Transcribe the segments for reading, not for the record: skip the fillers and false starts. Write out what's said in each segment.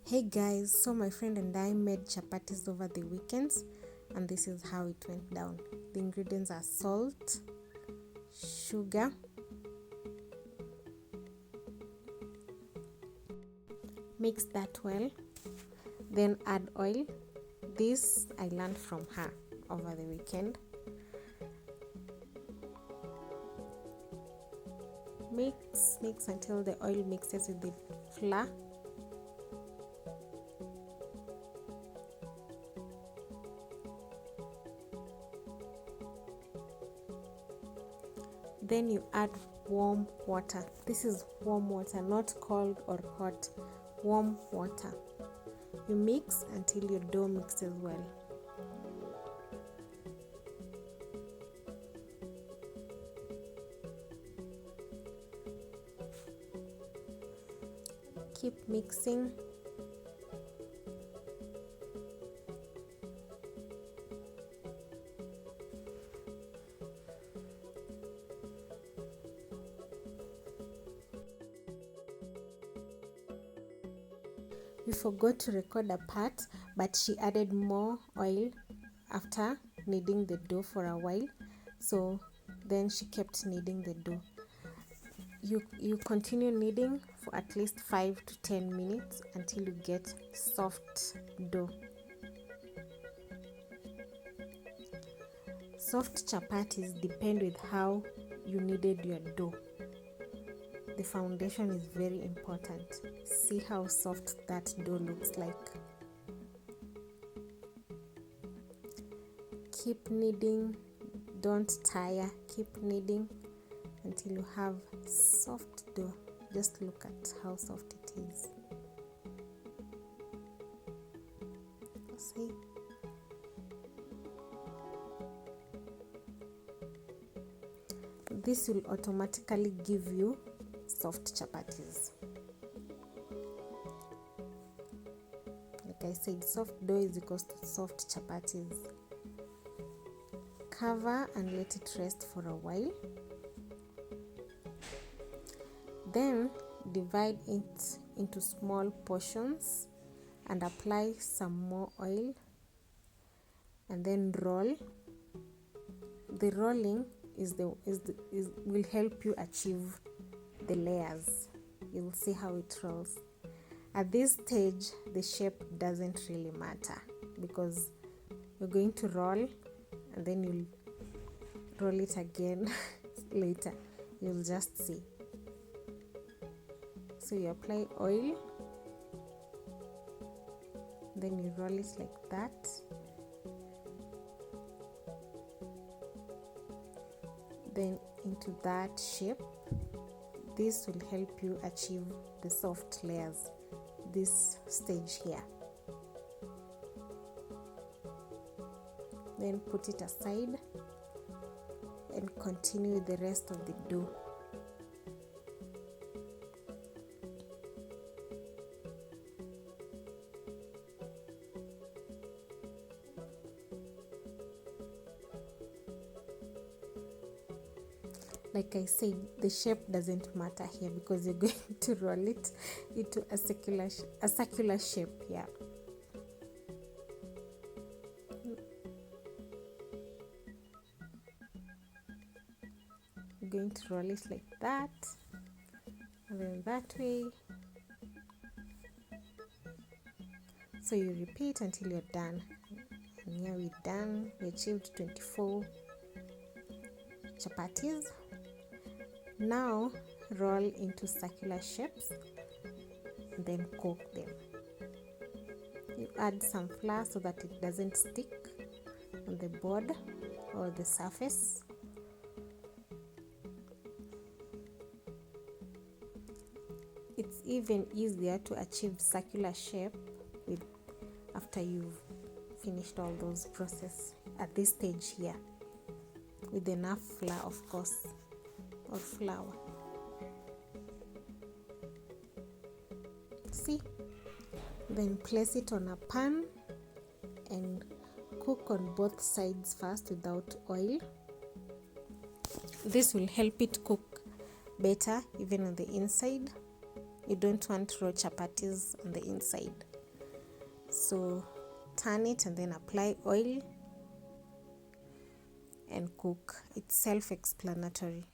Hey guys, so my friend and I made chapatis over the weekends, and this is how it went down. The ingredients are salt, sugar, mix that well, then add oil. This I learned from her over the weekend. Mix until the oil mixes with the flour. Then you add warm water. This is warm water, not cold or hot. Warm water. You mix until your dough mixes well. Keep mixing. We forgot to record a part, but she added more oil after kneading the dough for a while, so then she kept kneading the dough. You continue kneading for at least 5 to 10 minutes until you get soft dough. Soft chapatis depend with how you kneaded your dough. The foundation is very important. See how soft that dough looks like. Keep kneading, don't tire, keep kneading until you have soft dough. Just look at how soft it is. See? This will automatically give you soft chapatis. Like I said, soft dough is equals to soft chapatis. Cover and let it rest for a while. Then divide it into small portions and apply some more oil, and then roll. The rolling will help you achieve the layers. You'll see how it rolls. At this stage, the shape doesn't really matter because you're going to roll and then you'll roll it again later. You'll just see. So you apply oil, then you roll it like that. Then into that shape. This will help you achieve the soft layers, this stage here. Then put it aside and continue with the rest of the dough. Like I said, the shape doesn't matter here because you're going to roll it into a circular shape. Yeah. You're going to roll it like that, and then that way. So you repeat until you're done. And here we're done. We achieved 24 chapatis. Now roll into circular shapes and then cook them. You add some flour so that it doesn't stick on the board or the surface. It's even easier to achieve circular shape after you've finished all those processes at this stage here, with enough flour, of course, or flour. See? Then place it on a pan and cook on both sides first without oil. This will help it cook better even on the inside. You don't want raw chapatis on the inside. So turn it and then apply oil and cook. It's self-explanatory.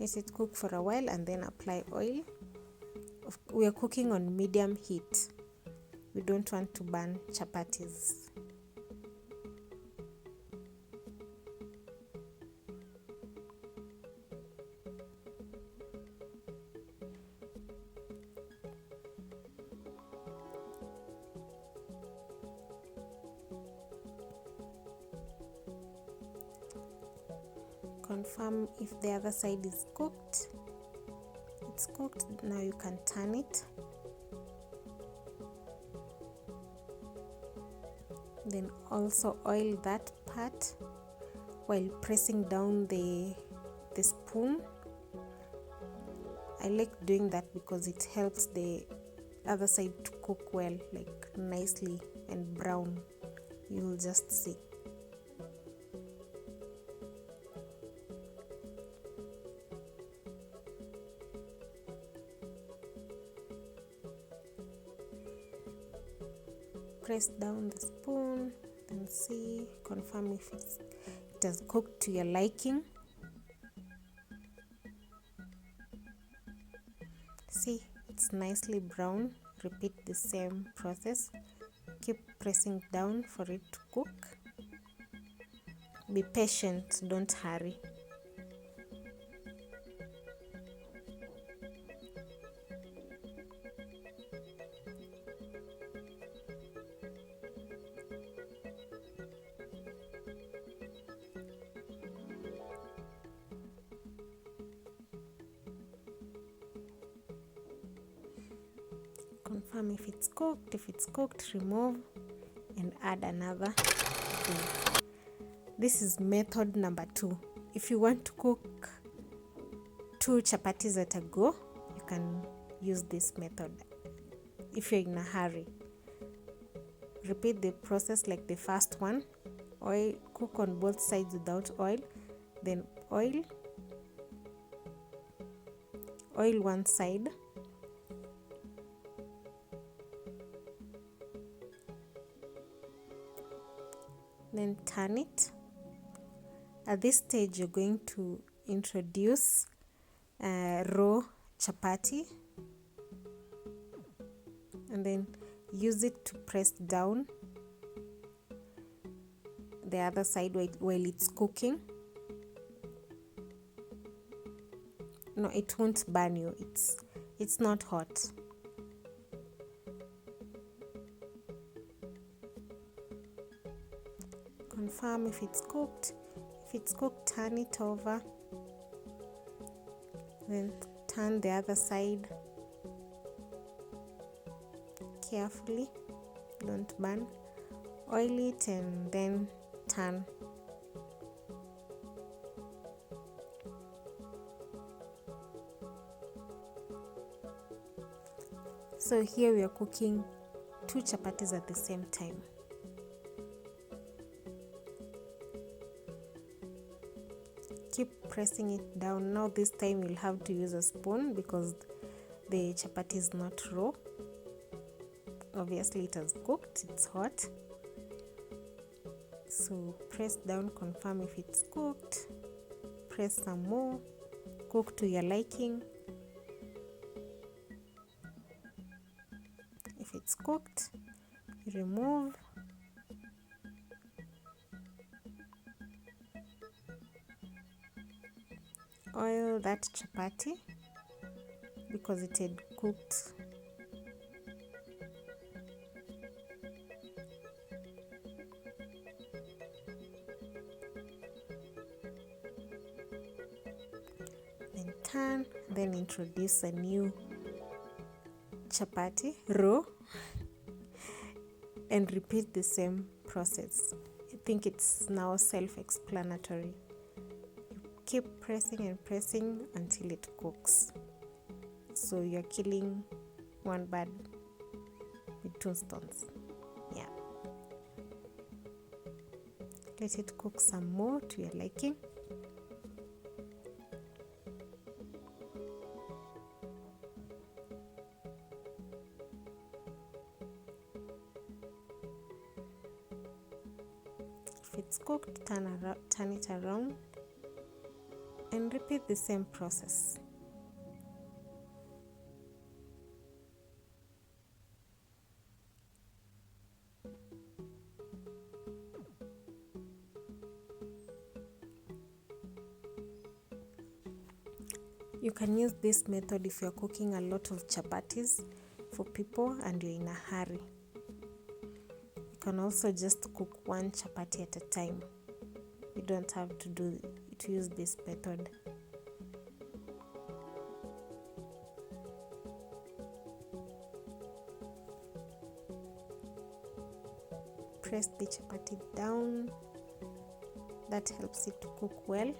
Let it cook for a while and then apply oil. We are cooking on medium heat. We don't want to burn chapatis. Confirm if the other side is cooked. It's cooked. Now you can turn it. Then also oil that part while pressing down the spoon. I like doing that because it helps the other side to cook well, like nicely and brown. You'll just see. Press down the spoon and see, confirm if it has cooked to your liking. See, it's nicely brown. Repeat the same process. Keep pressing down for it to cook. Be patient, don't hurry. Confirm if it's cooked. If it's cooked, remove and add another thing. This is method number 2. If you want to cook 2 chapatis at a go, you can use this method. If you're in a hurry, repeat the process like the first one. Oil, cook on both sides without oil, then oil one side, then turn it. At this stage, you're going to introduce raw chapati and then use it to press down the other side while it's cooking. No, it won't burn you. It's not hot. Confirm if it's cooked. If it's cooked, turn it over. Then turn the other side carefully. Don't burn. Oil it and then turn. So here we are cooking 2 chapatis at the same time. Keep pressing it down. Now this time you'll have to use a spoon because the chapati is not raw. Obviously it has cooked, it's hot. So press down, confirm if it's cooked. Press some more. Cook to your liking. If it's cooked, remove. Oil that chapati because it had cooked. Then turn, then introduce a new chapati raw and repeat the same process. I think it's now self-explanatory. Keep pressing and pressing until it cooks. So you're killing one bird with 2 stones. Yeah. Let it cook some more to your liking. If it's cooked, turn it around and repeat the same process. You can use this method if you're cooking a lot of chapatis for people and you're in a hurry. You can also just cook one chapati at a time. You don't have to use this method. Press the chapati down. That helps it to cook well.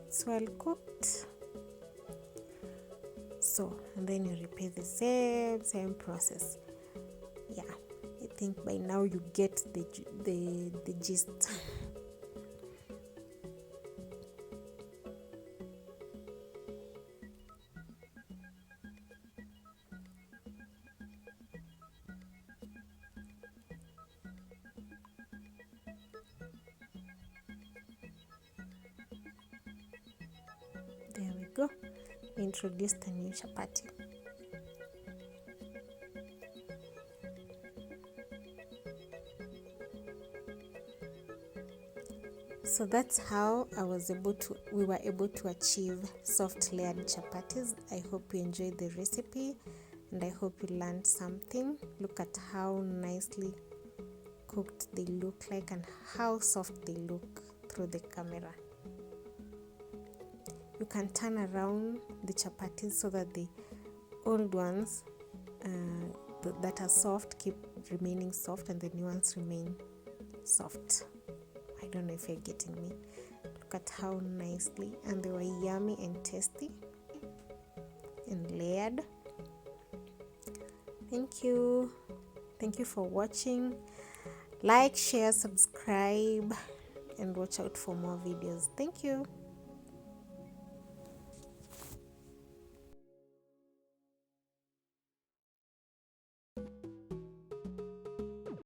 It's well cooked. So, and then you repeat the same process. Yeah, I think by now you get the gist. There we go. Introduced a new chapati. So that's how we were able to achieve soft layered chapatis. I hope you enjoyed the recipe and I hope you learned something. Look at how nicely cooked they look like and how soft they look through the camera. You can turn around the chapatis so that the old ones that are soft keep remaining soft and the new ones remain soft. I don't know if you're getting me. Look at how nicely, and they were yummy and tasty and layered. Thank you for watching. Like, share, subscribe, and watch out for more videos. Thank you.